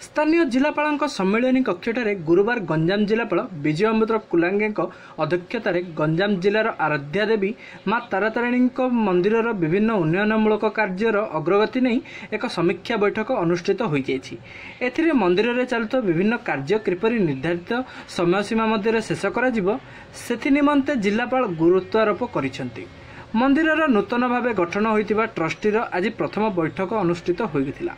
स्थानीय जिलापाल सम्मेलन कक्षठारे गुरुवार गंजाम जिलापाल विजय अमृत कुलांगे अध्यक्षतार गंजाम जिलार आराध्या देवी माँ तारातारिणी मंदिर विभिन्न उन्नयनमूलक कार्यर अग्रगति नहीं एक समीक्षा बैठक अनुष्ठित हो जाए। मंदिर में चलुता विभिन्न कार्य किपरि निर्धारित समयसीमा मध्य शेष कर निमंते जिलापाल गुरुत्वारोप कर मंदिर नूतन भाव गठन होता ट्रस्टीर आज प्रथम बैठक अनुष्ठित होता।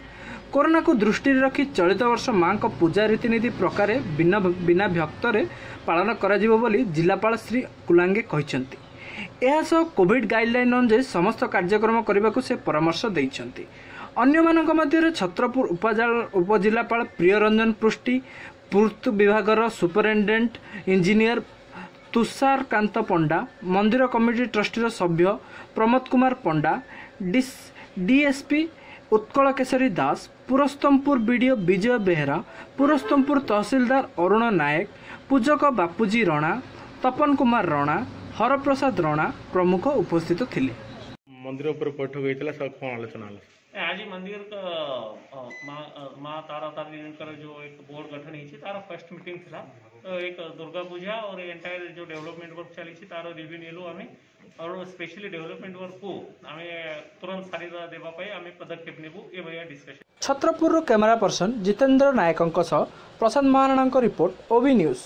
कोरोना को दृष्टि रखी चलित वर्ष मां को पूजा रीतिनीति प्रकार बिना भक्तरे पालन करा बोली जिलापाल श्री कुलांगे कहते। यह कोविड गाइडलाइन अनुसार समस्त कार्यक्रम करने को से परामर्श देइछन्ति। अन्य मानक मध्य छत्रपुर उपजिलापाल प्रियरंजन पृष्टि, पूर्त विभागर सुपरिटेडेंट इंजीनियर तुषार कांत पंडा, मंदिर कमिटी ट्रस्टीर सभ्य प्रमोद कुमार पंडा, डीएसपी उत्कल केशरी दास, पुरस्तमपुर बीडीओ विजय बेहरा, पुरस्तमपुर तहसीलदार अरुण नायक, पूजक बापूजी रणा, तपन कुमार रणा, हरप्रसाद रणा प्रमुख उपस्थित थिले। मंदिर पर बैठक होइतला सब कोन आलोचना आज मंदिर का माँ तारातारिणी जो एक बोर्ड गठन होती तार फर्स्ट मीटिंग थिला। तो एक दुर्गा पूजा और एंटायर जो डेवलपमेंट वर्क चली तार रिव्यू नेलु आम और स्पेशली डेवलपमेंट वर्क को आम तुरंत सारी देवा आम पदक्षेप नेबू ए भया discussion. Chhatrapur camera person Jitendra नायकों Prashant Maharana report OB news.